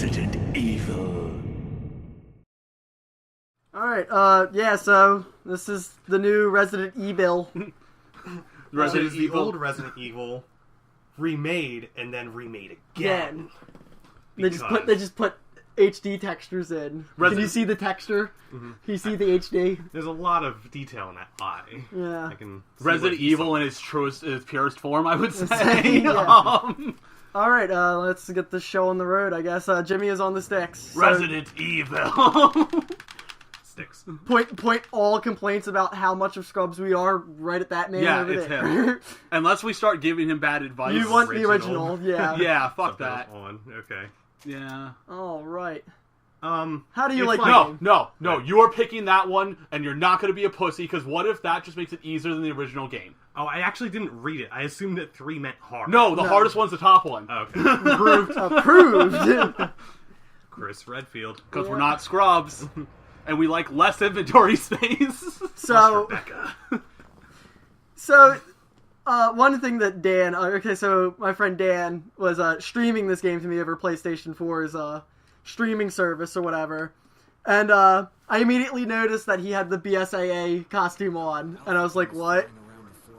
Resident Evil. Alright, yeah, so this is the new Resident Evil. Resident Evil. The old Resident Evil remade and then remade again. They just put HD textures in. Can you see the texture? Mm-hmm. Can you see the HD? There's a lot of detail in that eye. Yeah. Resident Evil in its purest form, I would say. Yeah. Alright, let's get this show on the road, I guess. Jimmy is on the sticks. So Resident Evil. Sticks. Point all complaints about how much of scrubs we are right at that man over it's there. him. Unless we start giving him bad advice. You want the original, yeah. Yeah, fuck that. Okay. Yeah. Alright. How do you like No, you are picking that one, and you're not going to be a pussy, because what if that just makes it easier than the original game? Oh, I actually didn't read it. I assumed that 3 meant hard. No, the hardest one's the top one. Okay. Approved. Chris Redfield. Because we're not scrubs, and we like less inventory space. So, Rebecca. One thing that Dan... so my friend Dan was streaming this game to me over PlayStation 4's streaming service or whatever. And I immediately noticed that he had the BSAA costume on. And I was like, what?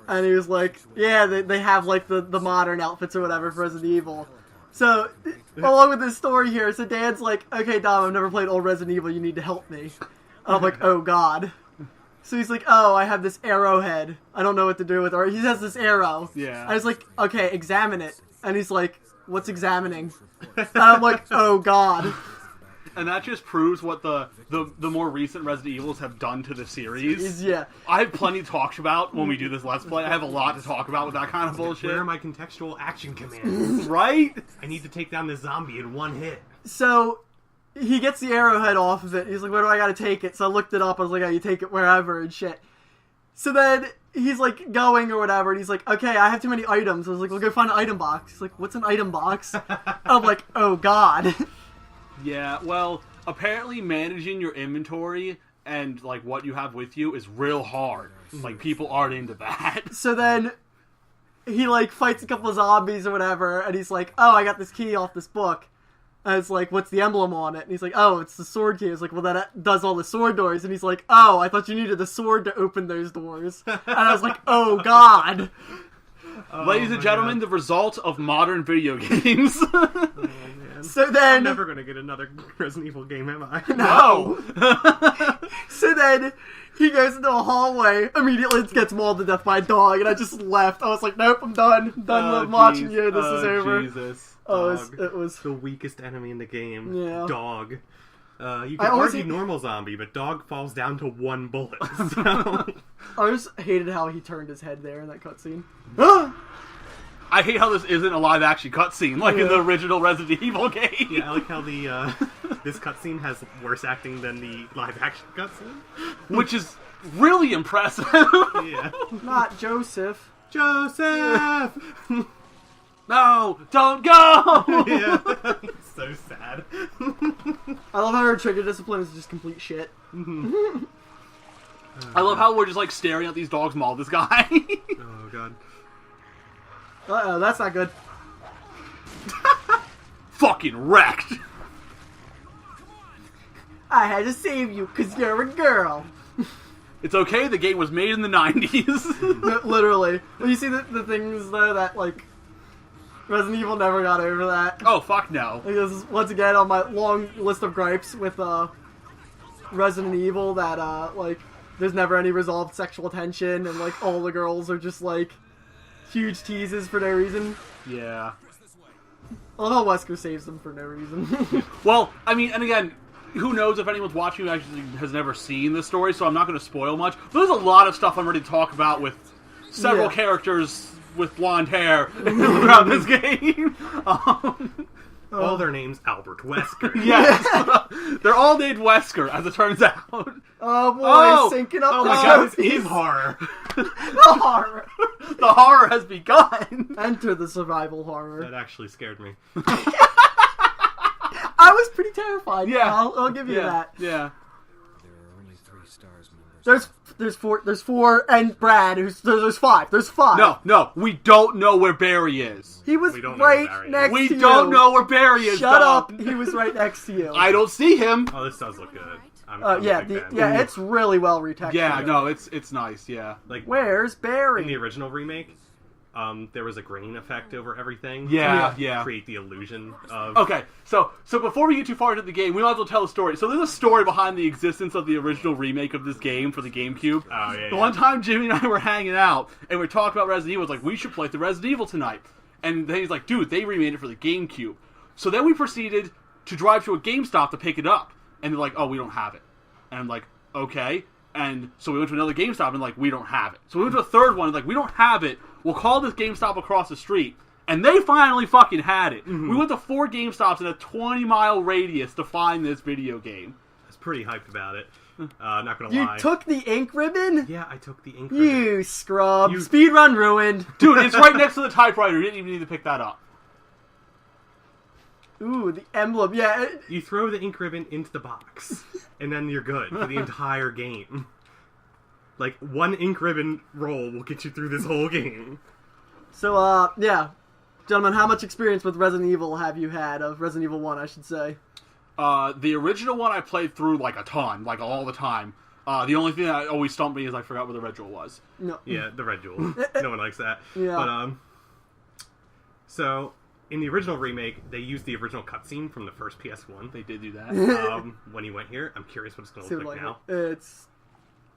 And he was like, yeah, they have like the modern outfits or whatever for Resident Evil. So, along with this story here, so Dan's like, okay, Dom, I've never played old Resident Evil, you need to help me. And I'm like, oh god. So he's like, oh, I have this arrowhead. I don't know what to do with it. He has this arrow. Yeah. I was like, okay, examine it. And he's like, what's examining? And I'm like, oh god. And that just proves what the more recent Resident Evils have done to the series. Yeah. I have plenty to talk about when we do this Let's Play. I have a lot to talk about with that kind of bullshit. Where are my contextual action commands? Right? I need to take down this zombie in one hit. So, he gets the arrowhead off of it. He's like, where do I gotta take it? So I looked it up. I was like, oh, you take it wherever and shit. So then he's like going or whatever, and he's like, okay, I have too many items. I was like, well, go find an item box. He's like, what's an item box? I'm like, oh god. Yeah, well, apparently managing your inventory and like what you have with you is real hard. Like, people aren't into that. So then he like fights a couple of zombies or whatever, and he's like, oh, I got this key off this book. And it's like, what's the emblem on it? And he's like, oh, it's the sword key. I was like, well, that does all the sword doors. And he's like, oh, I thought you needed the sword to open those doors. And I was like, oh, God. Ladies and gentlemen, the result of modern video games. Oh, man. So then... I'm never going to get another Resident Evil game, am I? No! So then he goes into a hallway, immediately gets mauled to death by a dog, and I just left. I was like, nope, I'm done. I'm done watching you. This is over. Jesus. It was the weakest enemy in the game. Yeah. Dog. You can argue normal zombie, but dog falls down to 1 bullet. So. I just hated how he turned his head there in that cutscene. I hate how this isn't a live-action cutscene, like in the original Resident Evil game. Yeah, I like how this cutscene has worse acting than the live-action cutscene. Which is really impressive. Yeah. Not Joseph. Joseph! No, don't go! Yeah, so sad. I love how her trigger discipline is just complete shit. I love how we're just like staring at these dogs maul this guy. Oh god. Uh-oh, that's not good. Fucking wrecked. I had to save you because you're a girl. It's okay, the game was made in the 90s. Literally. Well, you see the things, though, that, like, Resident Evil never got over that. Oh, fuck no. Like, this is, once again, on my long list of gripes with Resident Evil, that, like, there's never any resolved sexual tension, and, like, all the girls are just, like, huge teases for no reason. Yeah. I love how Wesker saves them for no reason. Well, I mean, and again, who knows if anyone's watching who actually has never seen this story, so I'm not going to spoil much. But there's a lot of stuff I'm ready to talk about with several characters with blonde hair throughout this game. All their names Albert Wesker. Yes. They're all named Wesker, as it turns out. Oh boy, sinking up oh the my god, this trophies. is horror. The horror. The horror has begun. Enter the survival horror. That actually scared me. I was pretty terrified. Yeah. I'll give you that. Yeah. There are only 3 stars members. There's there's four, and Brad, there's five. There's five. No, we don't know where Barry is. He was right next to you. We don't know where Barry is. Shut up. He was right next to you. I don't see him. Oh, this does look good. Yeah, it's really well retextured. Yeah, no, it's nice. Yeah, like where's Barry? In the original remake, there was a grain effect over everything. Yeah. To create the illusion of. Okay, so before we get too far into the game, we might as well tell a story. So there's a story behind the existence of the original remake of this game for the GameCube. Oh yeah. The one time Jimmy and I were hanging out and we were talking about Resident Evil, it's like we should play the Resident Evil tonight. And then he's like, dude, they remade it for the GameCube. So then we proceeded to drive to a GameStop to pick it up, and they're like, oh, we don't have it. And I'm like, okay. And so we went to another GameStop and like, we don't have it. So we went to a third one and like, we don't have it. We'll call this GameStop across the street. And they finally fucking had it. Mm-hmm. We went to 4 GameStops in a 20-mile radius to find this video game. I was pretty hyped about it. Not gonna lie. You took the ink ribbon? Yeah, I took the ink ribbon. You scrub. Speedrun ruined. Dude, it's right next to the typewriter. You didn't even need to pick that up. Ooh, the emblem. Yeah. You throw the ink ribbon into the box, and then you're good for the entire game. Like, one ink ribbon roll will get you through this whole game. So, yeah. Gentlemen, how much experience with Resident Evil have you had? Of Resident Evil 1, I should say. The original one I played through, like, a ton. Like, all the time. The only thing that always stumped me is I forgot where the red jewel was. No. Yeah, the red jewel. No one likes that. Yeah. But, so, in the original remake, they used the original cutscene from the first PS1. They did do that. When you went here, I'm curious what it's going to look like now. It's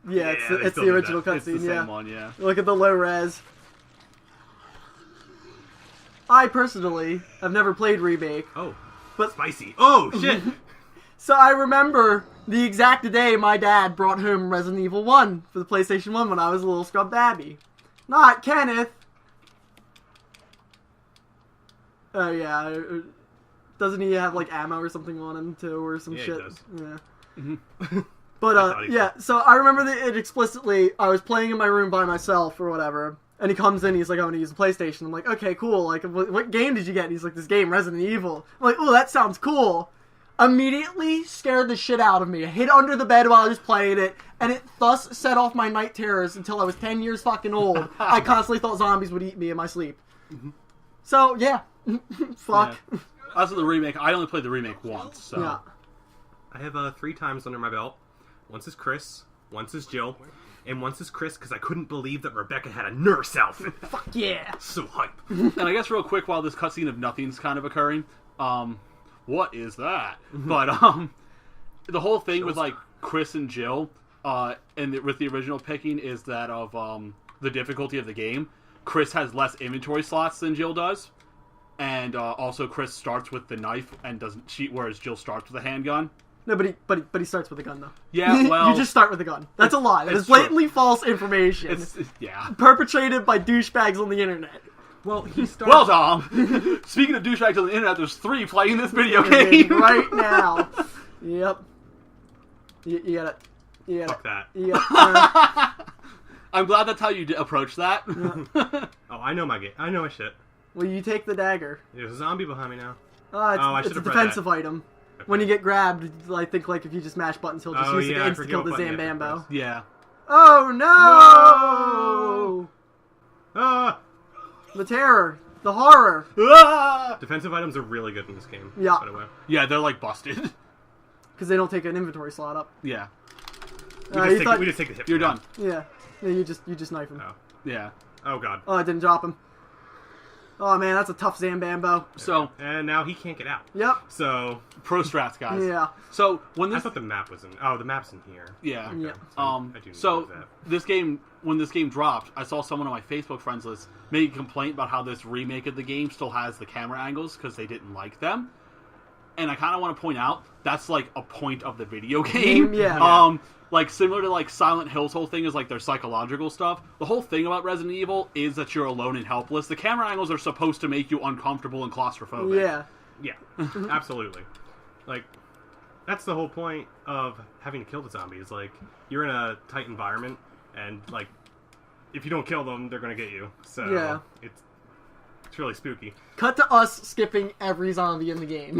the original cutscene, It's the same one, yeah. Look at the low res. I personally have never played Remake. Oh, but spicy. Oh, shit! So I remember the exact day my dad brought home Resident Evil 1 for the PlayStation 1 when I was a little scrub babby. Not Kenneth. Oh, yeah. Doesn't he have, like, ammo or something on him, too, or some shit? He does. Yeah. Mm-hmm. But, yeah, so I remember it explicitly. I was playing in my room by myself or whatever, and he comes in, he's like, I want to use the PlayStation. I'm like, okay, cool. Like, what game did you get? And he's like, this game, Resident Evil. I'm like, oh, that sounds cool. Immediately scared the shit out of me. I hid under the bed while I was playing it, and it thus set off my night terrors until I was 10 years fucking old. I constantly thought zombies would eat me in my sleep. Mm-hmm. So, yeah. Fuck. Yeah. As for the remake, I only played the remake once, so... Yeah. I have 3 times under my belt. Once is Chris, once is Jill, and once is Chris because I couldn't believe that Rebecca had a nurse outfit. Fuck yeah. So hype. And I guess real quick, while this cutscene of nothing's kind of occurring, what is that? But, the whole thing with, like, Chris and Jill, with the original picking is that of, the difficulty of the game. Chris has less inventory slots than Jill does. And, also Chris starts with the knife and doesn't cheat, whereas Jill starts with a handgun. No, but he starts with a gun, though. Yeah, well... You just start with a gun. That's a lie. That is blatantly false information. Yeah. Perpetrated by douchebags on the internet. Well, he starts... Well, Tom, speaking of douchebags on the internet, there's 3 playing this video game. Right now. Yep. You got it. You got Fuck that. I'm glad that's how you approach that. Yeah. Oh, I know my game. I know my shit. Well, you take the dagger. There's a zombie behind me now. It's a defensive item. Okay. When you get grabbed, I think like if you just mash buttons, he'll just use it to insta-kill the Zambambo. Yeah. Oh no! Ah! The terror. The horror. Ah! Defensive items are really good in this game. Yeah. By the way. Yeah, they're like busted. Because they don't take an inventory slot up. Yeah. We just take the hit. You're done. Yeah. You just knife him. Oh. Yeah. Oh god. Oh, I didn't drop him. Oh man, that's a tough Zambambo. So and now he can't get out. Yep. So pro strats, guys. Yeah. So when this I thought the map was in. Oh, the map's in here. Yeah. Yeah. Okay. So this game, when this game dropped, I saw someone on my Facebook friends list make a complaint about how this remake of the game still has the camera angles because they didn't like them. And I kind of want to point out that's like a point of the video game. Yeah. Like similar to like Silent Hill's whole thing is like their psychological stuff. The whole thing about Resident Evil is that you're alone and helpless. The camera angles are supposed to make you uncomfortable and claustrophobic. Yeah. Yeah. Absolutely. Like that's the whole point of having to kill the zombies. Like you're in a tight environment, and like if you don't kill them, they're gonna get you. So yeah. It's really spooky. Cut to us skipping every zombie in the game.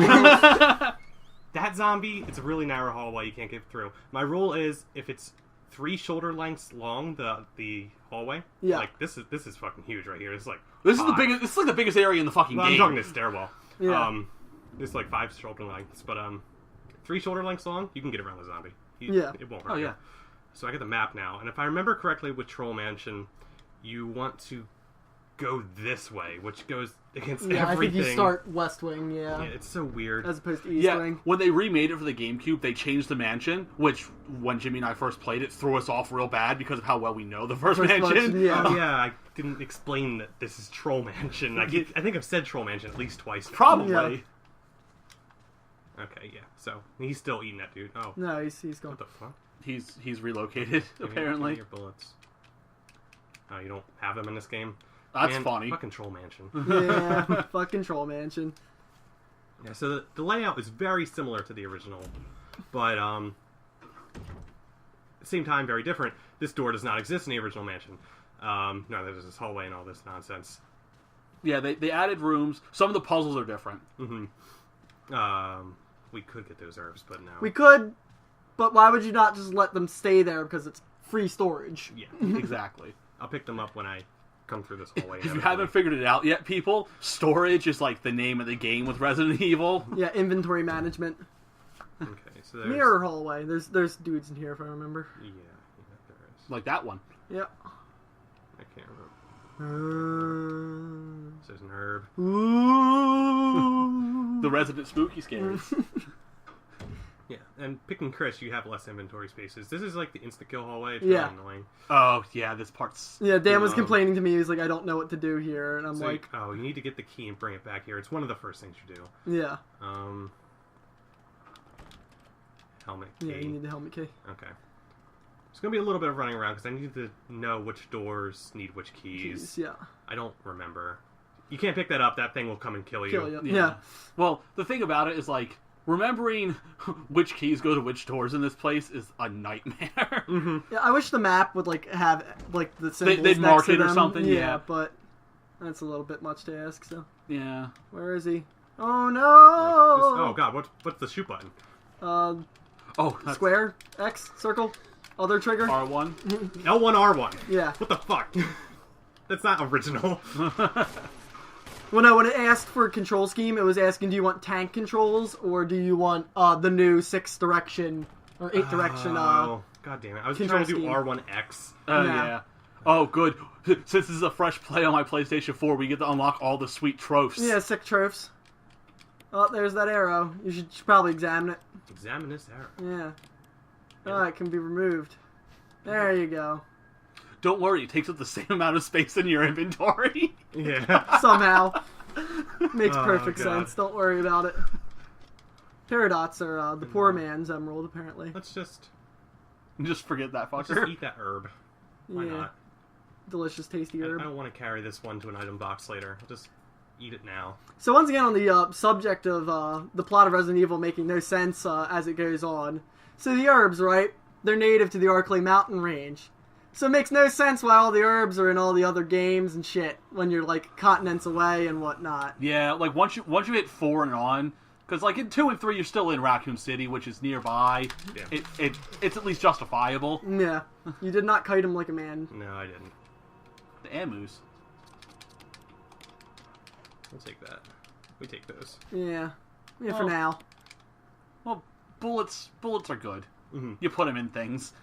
That zombie, it's a really narrow hallway you can't get through. My rule is, if it's 3 shoulder lengths long. The hallway. Yeah. Like this is fucking huge right here. It's like This is the biggest. This is like the biggest area in the fucking well, game. I'm talking this stairwell. Yeah. It's like 5 shoulder lengths, but 3 shoulder lengths long. You can get around the zombie. Yeah. It won't hurt. Oh you. yeah. So I get the map now, and if I remember correctly, with Troll Mansion, you want to go this way, which goes against Yeah, everything. I think you start West Wing, Yeah, it's so weird. as opposed to East Yeah, Wing. when they remade it for the GameCube, they changed the mansion, which, when Jimmy and I first played it, threw us off real bad because of how well we know the first mansion. Yeah. Oh, yeah, I didn't explain that this is Troll Mansion. I think I've said Troll Mansion at least twice now. Probably. Yeah. Okay, yeah. So he's still eating that dude. Oh, No, he's gone. what the fuck? He's relocated, Give me apparently. your bullets. Oh, you don't have them in this game? That's Man, funny. Fucking Troll Mansion. Yeah, fucking Troll Mansion. Yeah, so the layout is very similar to the original, but at the same time, very different. This door does not exist in the original mansion. No, there's this hallway and all this nonsense. Yeah, they added rooms. Some of the puzzles are different. We could get those herbs, but no. We could, but why would you not just let them stay there because it's free storage? Yeah, Exactly. I'll pick them up when I come through this hallway. If you haven't figured it out yet, people, storage is like the name of the game with Resident Evil. Yeah, inventory management. Okay, so there's... Mirror hallway. There's dudes in here if I remember. Yeah, there is. Like that one. Yeah. I can't remember. So there's an herb. Ooh. The Resident Spooky-scaries. Yeah, and picking Chris, you have less inventory spaces. This is like the insta-kill hallway. It's Yeah. really annoying. Oh, yeah, this part's... Yeah, Dan was complaining to me. He was like, I don't know what to do here. And I'm So like, oh, you need to get the key and bring it back here. It's one of the first things you do. yeah. Helmet key. Yeah, you need the helmet key. Okay. It's going to be a little bit of running around because I need to know which doors need which keys. Keys, yeah. I don't remember. You can't pick that up. That thing will come and kill you. Kill you. Yeah. Well, the thing about it is, like, remembering which keys go to which doors in this place is a nightmare. Yeah, I wish the map would like have like the symbols They'd next mark to it or them. something, yeah. But that's a little bit much to ask. So Yeah. where is he? Oh Like this- no! oh god, what's the shoot button? Oh, that's Square, X, circle, other trigger. R1. L1, R1. Yeah. What the fuck? That's not original. Well, no, when it asked for a control scheme, it was asking, do you want tank controls or do you want the new 6 direction or 8 direction? Oh, god damn it. I was control trying to do scheme. R1X. Yeah. Oh, good. Since this is a fresh play on my PlayStation 4, we get to unlock all the sweet tropes. Yeah, 6 tropes. Oh, there's that arrow. You should probably examine it. Examine this arrow. Yeah. Oh, it can be removed. There you go. Don't worry, it takes up the same amount of space in your inventory. Yeah. Somehow. Makes Oh, perfect God. sense. Don't worry about it. Paradots are the poor man's emerald, apparently. Let's just Just forget that just fucker. eat that herb. Why Yeah. not? Delicious, tasty I herb. don't want to carry this one to an item box later. I'll just eat it now. So once again, on the subject of the plot of Resident Evil making no sense as it goes on. So the herbs, right? They're native to the Arklay mountain range. So it makes no sense why all the herbs are in all the other games and shit when you're like continents away and whatnot. Yeah, like once you hit 4 and on, because like in 2 and 3 you're still in Raccoon City, which is nearby. Yeah. It's at least justifiable. Yeah, you did not kite him like a man. No, I didn't. The Amus. We'll take that. We take those. Yeah, for Oh. now. Well, bullets are good. Mm-hmm. You put them in things.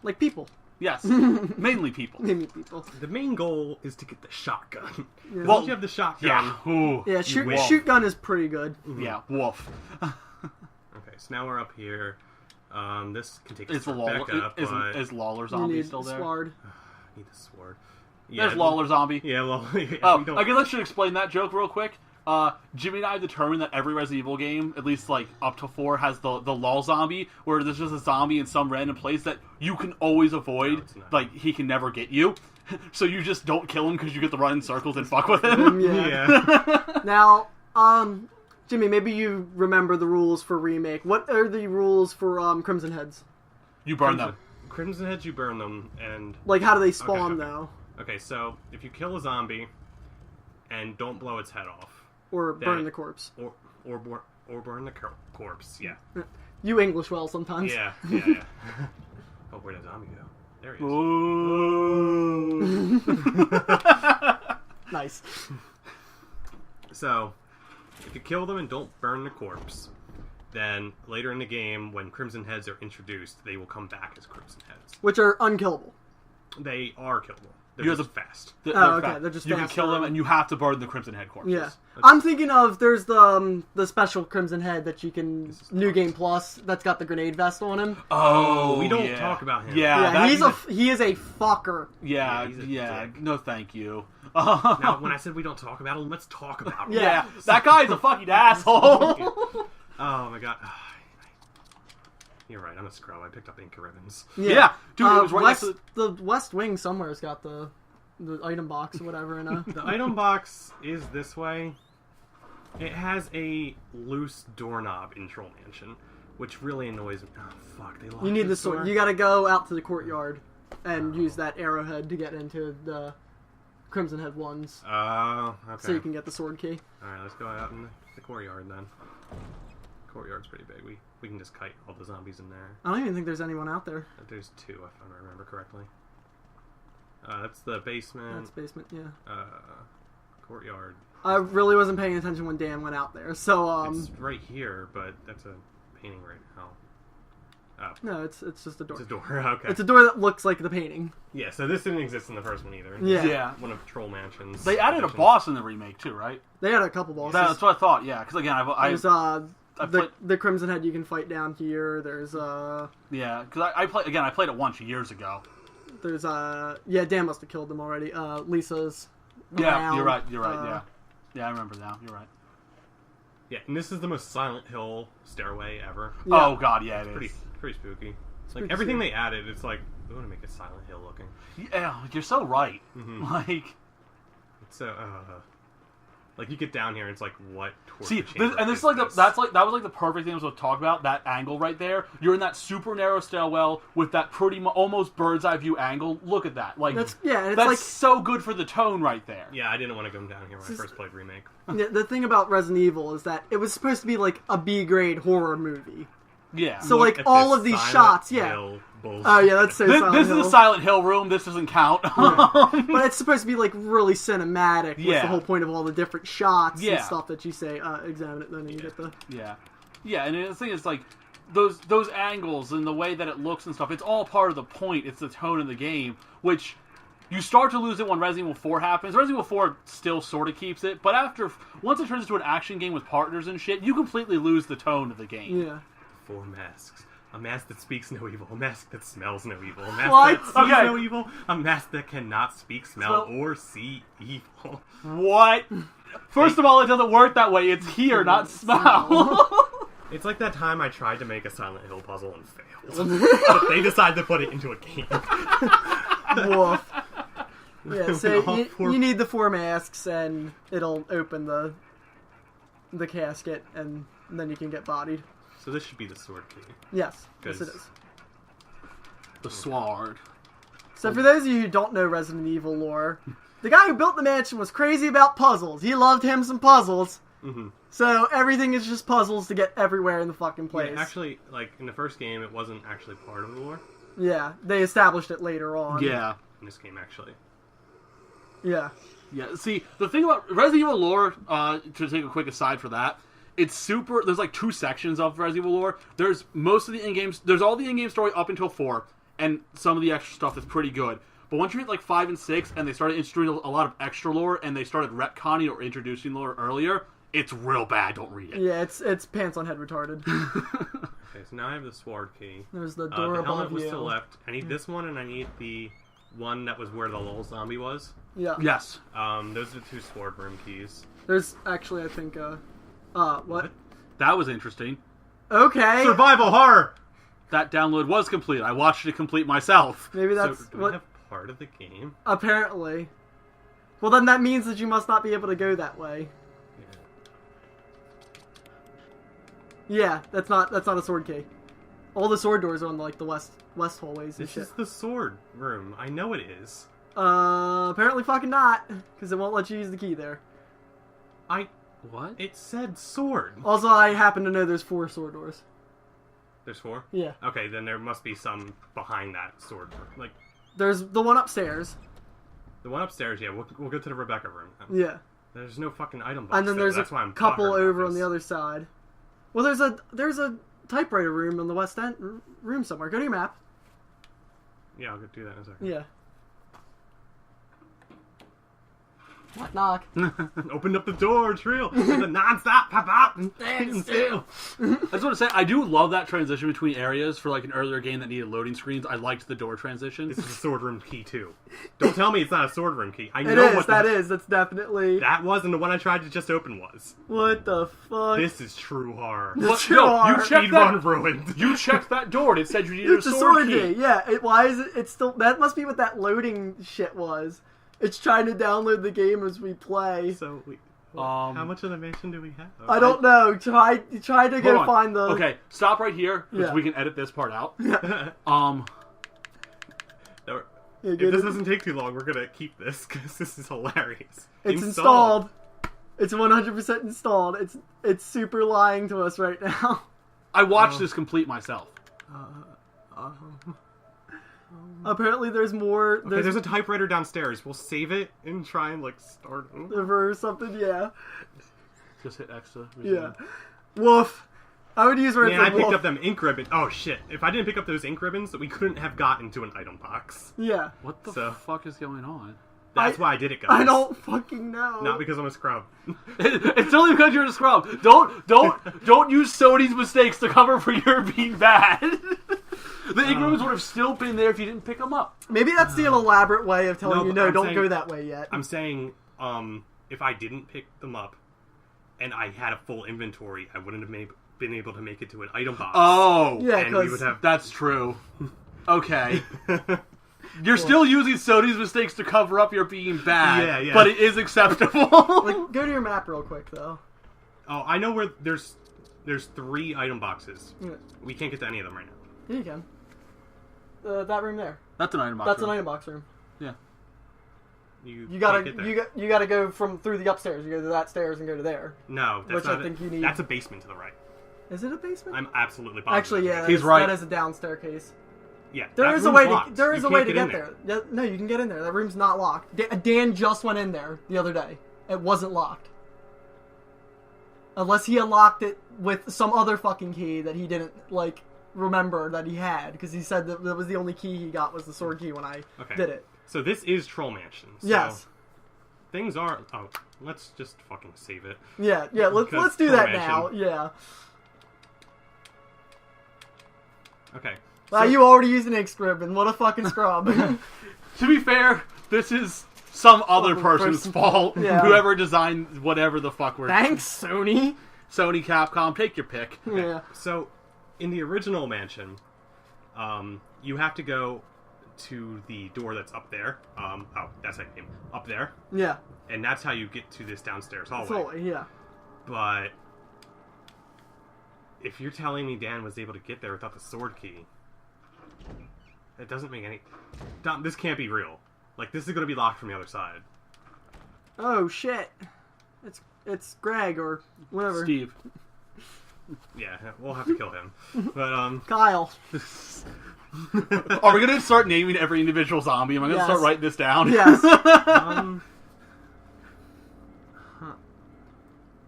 Like people. Yes, mainly people. Maybe people. The main goal is to get the shotgun. Yeah. Once you have the shotgun. Yeah. Ooh, Yeah, you shoot gun is pretty good. Yeah, woof. Okay, so now we're up here. This can take us Is the to Lawler, Rebecca, but is Lawler You Zombie need still there? sword. I need the sword. There's Lawler Zombie. Yeah, well, yeah, Oh, we don't... I guess I should explain that joke real quick. Jimmy and I determined that every Resident Evil game, at least like up to 4, has the lull zombie, where there's just a zombie in some random place that you can always avoid. No, it's not. Like, he can never get you. So you just don't kill him because you get to run in circles and fuck with him. Yeah. Now, Jimmy, maybe you remember the rules for Remake. What are the rules for Crimson Heads? You burn them. Crimson Heads, you burn them, and... Like, how do they spawn, Okay. though? Okay, so if you kill a zombie and don't blow its head off, Or burn That- the corpse? or burn the corpse, yeah. You English well sometimes. Yeah. Oh, where'd that zombie go? There he is. Ooh. Nice. So, if you kill them and don't burn the corpse, then later in the game, when Crimson Heads are introduced, they will come back as Crimson Heads. Which are unkillable. They are killable. They're You're just fast. Oh, okay. They're just you can faster. kill them, and you have to burn the Crimson Head corpses. Yeah. I'm thinking of, there's the special Crimson Head that you can, New Game Plus, that's got the grenade vest on him. Oh, we don't talk about him. Yeah, he is a fucker. Yeah, he's a dick. no thank you. Now, when I said we don't talk about him, let's talk about him. Yeah, that guy's a fucking asshole. Oh my god. You're right, I'm a scrub. I picked up ink ribbons. Yeah. Dude, it was right next to the West Wing somewhere's got the item box or whatever. The item box is this way. It has a loose doorknob in Troll Mansion, which really annoys me. Oh, fuck. They locked You need the this sword. door? You gotta go out to the courtyard and use that arrowhead to get into the Crimson Head ones. Oh, okay. So you can get the sword key. Alright, let's go out in the courtyard then. Courtyard's pretty big. We can just kite all the zombies in there. I don't even think there's anyone out there. There's two, if I remember correctly. That's the basement. That's basement, yeah. Courtyard. I really wasn't paying attention when Dan went out there, so It's right here, but that's a painting right now. Oh. no, it's just a door. It's a door, okay. It's a door that looks like the painting. Yeah, so this didn't exist in the first one either. Yeah. One of Troll Mansion's. They added a additions. boss in the remake too, right? They had a couple bosses. That's what I thought. Yeah, because again, There's the Crimson Head you can fight down here. There's yeah, because I played it once years ago. There's yeah, Dan must have killed them already. Lisa's. Yeah, around, you're right. Yeah, I remember now. You're right. Yeah, and this is the most Silent Hill stairway ever. Yeah. Oh god, yeah, it is. Pretty spooky. Like Spooky. everything they added, it's like we want to make it Silent Hill looking. Yeah, you're so right. Mhm. Like, It's so like you get down here, and it's like what? see, this is like that was like the perfect thing I was going to talk about. That angle right there. You're in that super narrow stairwell with that almost bird's eye view angle. Look at that. Like That's it's that's like so good for the tone right there. Yeah, I didn't want to come down here when I first played Remake. yeah, the thing about Resident Evil is that it was supposed to be like a B-grade horror movie. Yeah. So Look like at all this of these Silent shots, yeah. Hill bullshit. Oh yeah, that's so this Silent is Hill. a Silent Hill room. This doesn't count. But it's supposed to be like really cinematic. What's Yeah. the whole point of all the different shots Yeah. and stuff that you say, examine it, then you get the... Yeah, and the thing is, like, those angles and the way that it looks and stuff, it's all part of the point. It's the tone of the game, which you start to lose it when Resident Evil 4 happens. Resident Evil 4 still sort of keeps it, but once it turns into an action game with partners and shit, you completely lose the tone of the game. Yeah. 4 masks. A mask that speaks no evil. A mask that smells no evil. A mask What? that sees Okay. no evil. A mask that cannot speak, smell, or see evil. What? First of all, it doesn't work that way. It's hear, not smell. It's like that time I tried to make a Silent Hill puzzle and failed. But they decided to put it into a game. Woof. Yeah, so All four- you need the 4 masks, and it'll open the casket, and then you can get bodied. So this should be the sword key. Yes, yes it 'Cause- is. The sword. So for those of you who don't know Resident Evil lore, the guy who built the mansion was crazy about puzzles. He loved him some puzzles. Mm-hmm. So everything is just puzzles to get everywhere in the fucking place. Yeah, actually, like, in the first game, it wasn't actually part of the lore. Yeah, they established it later on. Yeah. In this game, actually. Yeah. Yeah, see, the thing about Resident Evil lore, to take a quick aside for that, it's super, there's like 2 sections of Resident Evil lore. There's most of the in-games, there's all the in-game story up until 4, and some of the extra stuff is pretty good. But once you hit like 5 and 6, and they started introducing a lot of extra lore, and they started retconning or introducing lore earlier, it's real bad, don't read it. Yeah, it's pants on head retarded. Okay, so now I have the sword key. There's the door the above helmet was you. to the left. I need this one, and I need the one that was where the little zombie was. Yeah. Yes. Those are the 2 sword room keys. There's actually, I think, what? That was interesting. Okay. Survival horror! That download was complete. I watched it complete myself. Maybe So, that's do we what... have part of the game? Apparently. Well, then that means that you must not be able to go that way. Yeah, that's not a sword key. All the sword doors are on like the west hallways and This shit. is the sword room. I know it is. Apparently fucking not, because it won't let you use the key there. What? It said sword. Also, I happen to know there's 4 sword doors. There's 4? Yeah. Okay, then there must be some behind that sword. Like, There's the one upstairs. the one upstairs, yeah, we'll go to the Rebecca room. Yeah. There's no fucking item box. And then there. there's That's a why I'm couple butthurt about over on this. the other side. Well, there's a typewriter room on the west end room somewhere. Go to your map. Yeah, I'll go do that in a second. Yeah. Knock. Opened up the door, Trill. The non-stop pop-up and still. I just want to say, I do love that transition between areas for like an earlier game that needed loading screens. I liked the door transition. This is a sword room key too. Don't tell me it's not a sword room key. I It know is. what That's definitely. that was, and the one I tried to just open was. What the fuck? This is true horror. That's true no, horror. you checked Speedrun that. ruined. You checked that door and it said you needed It's a a sword sword key. key. Yeah. Why is it? It's still. That must be what that loading shit was. It's trying to download the game as we play. So, how much of the mansion do we have? I don't know. Try to go Hold on. find the. Okay, stop right here because Yeah. we can edit this part out. No, Yeah, if good. this doesn't take too long, we're gonna keep this because this is hilarious. It's installed. It's 100% installed. It's super lying to us right now. I watched this complete myself. Apparently, there's more. Okay, there's a typewriter downstairs. We'll save it and try and start over. or something. Yeah. Just hit X to Yeah. Woof. I would use where it's Man, I like picked woof. up them ink ribbons. Oh shit! If I didn't pick up those ink ribbons, we couldn't have gotten to an item box. Yeah. What the So- fuck is going on? That's why I did it, guys. I don't fucking know. Not because I'm a scrub. It's only because you're a scrub. Don't use Sony's mistakes to cover for your being bad. The ink ribbons would have still been there if you didn't pick them up. Maybe that's the elaborate way of telling No, you, but no, I'm don't saying- go that way yet. I'm saying, if I didn't pick them up, and I had a full inventory, I wouldn't have been able to make it to an item box. Oh, Yeah, and we would because have. that's true. Okay. You're still using Sony's mistakes to cover up your being bad, Yeah. but it is acceptable. like, go to your map real quick, though. Oh, I know where there's 3 item boxes. Yeah, We can't get to any of them right now. yeah you can. That room there. That's an item box. That's room. an item box room. Yeah. You can't gotta get there. you gotta go through the upstairs. You go to that stairs and go to there. No, that's Which I not think you need- That's a basement to the right. Is it a basement? I'm absolutely positive. Actually, yeah, He's right. That is a down staircase. Yeah, There that is a room's way to locked. there is You a way can't to get get in there. No, you can get in there. That room's not locked. Dan just went in there the other day. It wasn't locked. Unless he unlocked it with some other fucking key that he didn't remember that he had, because he said that was the only key he got was the sword key when I Okay. did it. So this is Troll Mansion. So Yes. Things are. Oh, let's just fucking save it. Yeah. Let's Because do that formation. now. Yeah. Okay. Wow, you already used an ink scrib, and what a fucking scrub. To be fair, this is some other person's fault. Yeah. Whoever designed whatever the fuck we're... Thanks, Sony. Sony, Capcom, take your pick. Yeah. So, in the original mansion, you have to go to the door that's up there. That's how it came. Up there. Yeah. And that's how you get to this downstairs hallway. Totally. Yeah. But if you're telling me Dan was able to get there without the sword key, that doesn't make any... Don, this can't be real. Like, this is going to be locked from the other side. Oh shit. It's Greg or whatever. Steve. Yeah, we'll have to kill him. But, Kyle. Are we going to start naming every individual zombie? Am I going to Yes. start writing this down? Yes.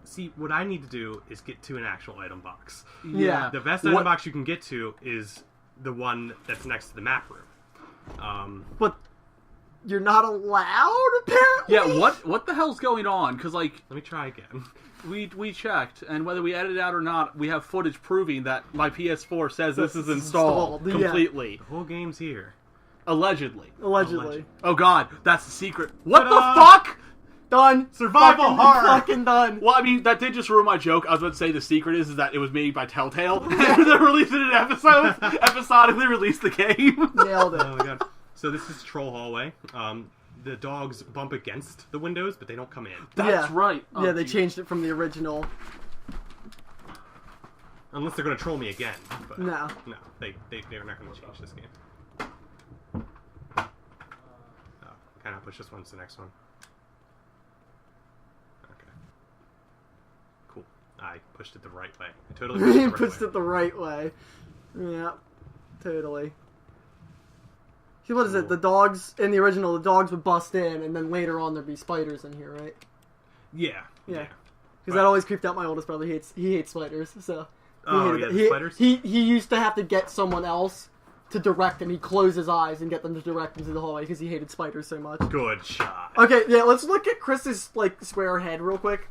See, what I need to do is get to an actual item box. Yeah. The best item box you can get to is the one that's next to the map room. But you're not allowed, apparently? Yeah, what the hell's going on? Because, like, Let me try again. we checked, and whether we edited it out or not, we have footage proving that my PS4 says this is installed installed, yeah. completely. The whole game's here. Allegedly. Allegedly. Oh god, that's the secret. What Ta-da! the fuck? Done. Survival fucking, horror. Fucking done. Well, I mean, that did just ruin my joke. I was about to say the secret is that it was made by Telltale. They're releasing an episode, episodically release the game. Nailed it. Oh my god. So this is Troll Hallway. The dogs bump against the windows, but they don't come in. That's right. Oh, Yeah, they geez. changed it from the original. Unless they're going to troll me again. But No. No, they're not going to change this game. Oh, can I push this one to the next one? Okay. Cool. I pushed it the right way. I totally pushed it the right Pushed way. it the right way. Yeah, totally. See, what is it? The dogs in the original, the dogs would bust in, and then later on there'd be spiders in here, right? Yeah. Yeah. Because that always creeped out my oldest brother. He hates spiders, so. Spiders. He used to have to get someone else to direct him. He'd close his eyes and get them to direct him through the hallway because he hated spiders so much. Good shot. Okay, yeah, let's look at Chris's square head real quick.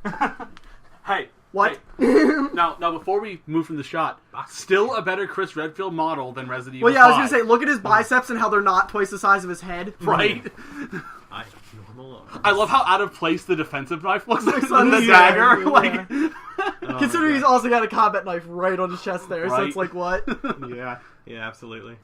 Hey. What? Hey. Now, before we move from the shot, still a better Chris Redfield model than Resident Evil Well, yeah, 5. I was gonna say, look at his biceps and how they're not twice the size of his head. Right? I feel him alone. I love how out of place the defensive knife looks Looks on the on dagger. yeah. Considering he's also got a combat knife right on his chest there, so Right. it's like, what? Yeah, absolutely.